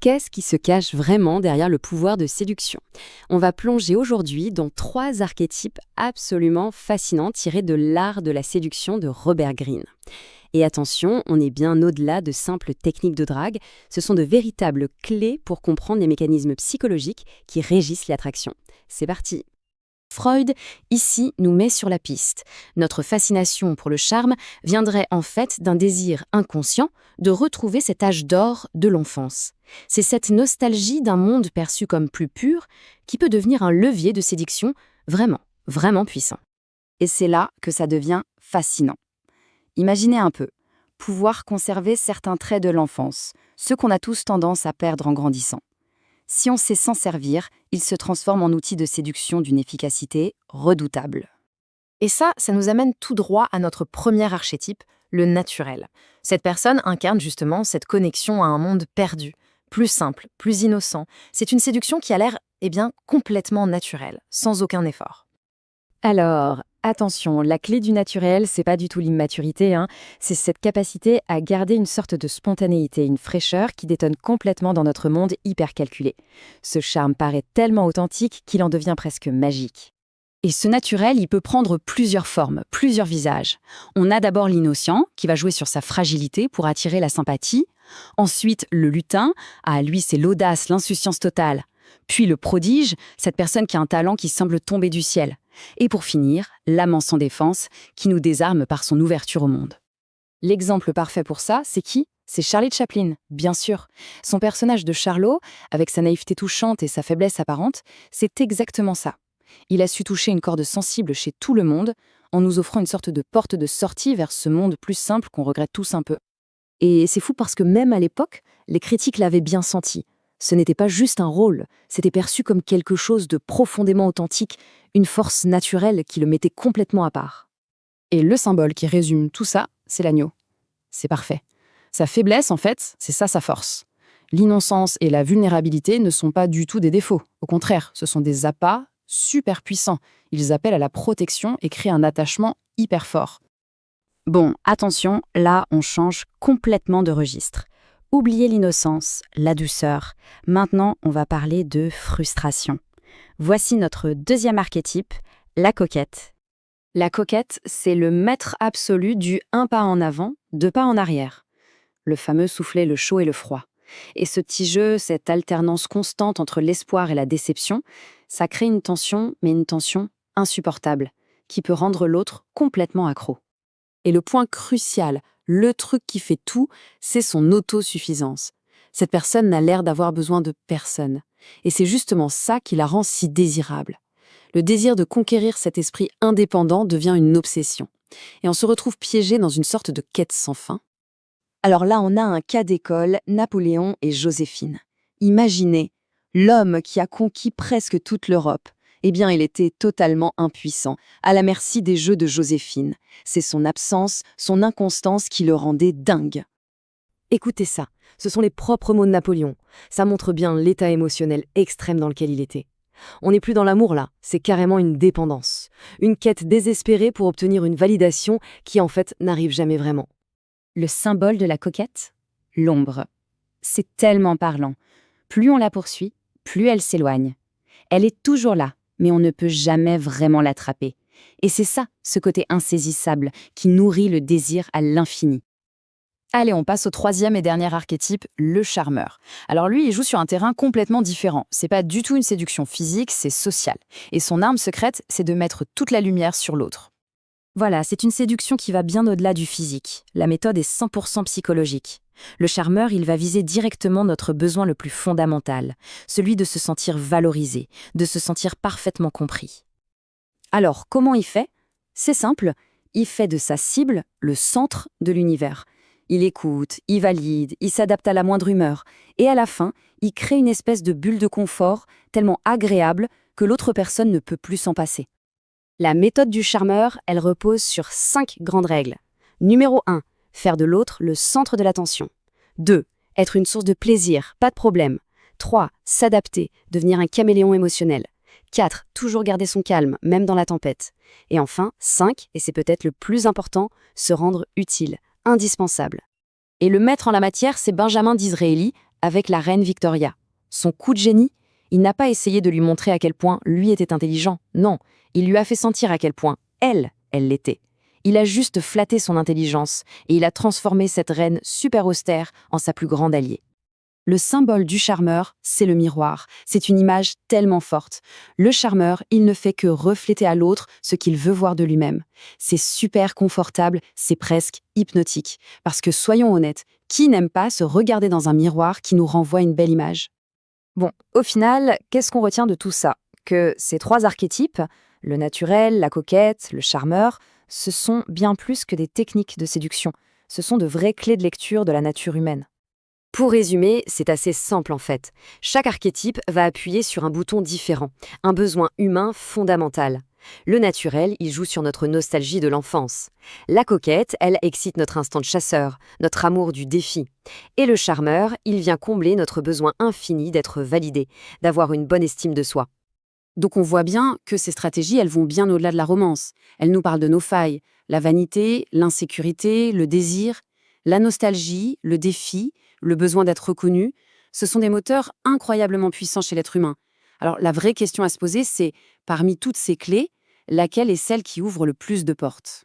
Qu'est-ce qui se cache vraiment derrière le pouvoir de séduction? On va plonger aujourd'hui dans 3 archétypes absolument fascinants tirés de l'art de la séduction de Robert Greene. Et attention, on est bien au-delà de simples techniques de drague, ce sont de véritables clés pour comprendre les mécanismes psychologiques qui régissent l'attraction. C'est parti! Freud, ici, nous met sur la piste. Notre fascination pour le charme viendrait en fait d'un désir inconscient de retrouver cet âge d'or de l'enfance. C'est cette nostalgie d'un monde perçu comme plus pur qui peut devenir un levier de séduction vraiment, vraiment puissant. Et c'est là que ça devient fascinant. Imaginez un peu, pouvoir conserver certains traits de l'enfance, ceux qu'on a tous tendance à perdre en grandissant. Si on sait s'en servir, il se transforme en outil de séduction d'une efficacité redoutable. Et ça nous amène tout droit à notre premier archétype, le naturel. Cette personne incarne justement cette connexion à un monde perdu, plus simple, plus innocent. C'est une séduction qui a l'air, complètement naturelle, sans aucun effort. Alors, attention, la clé du naturel, c'est pas du tout l'immaturité, c'est cette capacité à garder une sorte de spontanéité, une fraîcheur qui détonne complètement dans notre monde hyper calculé. Ce charme paraît tellement authentique qu'il en devient presque magique. Et ce naturel, il peut prendre plusieurs formes, plusieurs visages. On a d'abord l'innocent, qui va jouer sur sa fragilité pour attirer la sympathie. Ensuite, le lutin, lui c'est l'audace, l'insouciance totale. Puis le prodige, cette personne qui a un talent qui semble tomber du ciel. Et pour finir, l'amant sans défense, qui nous désarme par son ouverture au monde. L'exemple parfait pour ça, c'est qui? C'est Charlie Chaplin, bien sûr. Son personnage de Charlot, avec sa naïveté touchante et sa faiblesse apparente, c'est exactement ça. Il a su toucher une corde sensible chez tout le monde, en nous offrant une sorte de porte de sortie vers ce monde plus simple qu'on regrette tous un peu. Et c'est fou parce que même à l'époque, les critiques l'avaient bien senti. Ce n'était pas juste un rôle, c'était perçu comme quelque chose de profondément authentique, une force naturelle qui le mettait complètement à part. Et le symbole qui résume tout ça, c'est l'agneau. C'est parfait. Sa faiblesse, en fait, c'est ça sa force. L'innocence et la vulnérabilité ne sont pas du tout des défauts. Au contraire, ce sont des appas super puissants. Ils appellent à la protection et créent un attachement hyper fort. Bon, attention, là, on change complètement de registre. Oubliez l'innocence, la douceur. Maintenant, on va parler de frustration. Voici notre deuxième archétype, la coquette. La coquette, c'est le maître absolu du un pas en avant, 2 pas en arrière. Le fameux soufflet, le chaud et le froid. Et ce petit jeu, cette alternance constante entre l'espoir et la déception, ça crée une tension, mais une tension insupportable, qui peut rendre l'autre complètement accro. Et le point crucial, le truc qui fait tout, c'est son autosuffisance. Cette personne n'a l'air d'avoir besoin de personne. Et c'est justement ça qui la rend si désirable. Le désir de conquérir cet esprit indépendant devient une obsession. Et on se retrouve piégé dans une sorte de quête sans fin. Alors là, on a un cas d'école, Napoléon et Joséphine. Imaginez, l'homme qui a conquis presque toute l'Europe. Eh bien, il était totalement impuissant, à la merci des jeux de Joséphine. C'est son absence, son inconstance qui le rendait dingue. Écoutez ça, ce sont les propres mots de Napoléon. Ça montre bien l'état émotionnel extrême dans lequel il était. On n'est plus dans l'amour là, c'est carrément une dépendance. Une quête désespérée pour obtenir une validation qui en fait n'arrive jamais vraiment. Le symbole de la coquette? L'ombre. C'est tellement parlant. Plus on la poursuit, plus elle s'éloigne. Elle est toujours là, mais on ne peut jamais vraiment l'attraper. Et c'est ça, ce côté insaisissable, qui nourrit le désir à l'infini. Allez, on passe au troisième et dernier archétype, le charmeur. Alors lui, il joue sur un terrain complètement différent. C'est pas du tout une séduction physique, c'est social. Et son arme secrète, c'est de mettre toute la lumière sur l'autre. Voilà, c'est une séduction qui va bien au-delà du physique. La méthode est 100% psychologique. Le charmeur, il va viser directement notre besoin le plus fondamental, celui de se sentir valorisé, de se sentir parfaitement compris. Alors, comment il fait? C'est simple, il fait de sa cible le centre de l'univers. Il écoute, il valide, il s'adapte à la moindre humeur. Et à la fin, il crée une espèce de bulle de confort tellement agréable que l'autre personne ne peut plus s'en passer. La méthode du charmeur, elle repose sur 5 grandes règles. Numéro 1, faire de l'autre le centre de l'attention. 2, être une source de plaisir, pas de problème. 3, s'adapter, devenir un caméléon émotionnel. 4, toujours garder son calme, même dans la tempête. Et enfin, 5, et c'est peut-être le plus important, se rendre utile, indispensable. Et le maître en la matière, c'est Benjamin Disraeli, avec la reine Victoria. Son coup de génie, il n'a pas essayé de lui montrer à quel point lui était intelligent. Non, il lui a fait sentir à quel point elle l'était. Il a juste flatté son intelligence et il a transformé cette reine super austère en sa plus grande alliée. Le symbole du charmeur, c'est le miroir. C'est une image tellement forte. Le charmeur, il ne fait que refléter à l'autre ce qu'il veut voir de lui-même. C'est super confortable, c'est presque hypnotique. Parce que soyons honnêtes, qui n'aime pas se regarder dans un miroir qui nous renvoie une belle image? Bon, au final, qu'est-ce qu'on retient de tout ça? Que ces 3 archétypes, le naturel, la coquette, le charmeur, ce sont bien plus que des techniques de séduction. Ce sont de vraies clés de lecture de la nature humaine. Pour résumer, c'est assez simple en fait. Chaque archétype va appuyer sur un bouton différent, un besoin humain fondamental. Le naturel, il joue sur notre nostalgie de l'enfance. La coquette, elle excite notre instinct de chasseur, notre amour du défi. Et le charmeur, il vient combler notre besoin infini d'être validé, d'avoir une bonne estime de soi. Donc on voit bien que ces stratégies, elles vont bien au-delà de la romance. Elles nous parlent de nos failles, la vanité, l'insécurité, le désir, la nostalgie, le défi, le besoin d'être reconnu. Ce sont des moteurs incroyablement puissants chez l'être humain. Alors la vraie question à se poser, c'est, parmi toutes ces clés, laquelle est celle qui ouvre le plus de portes ?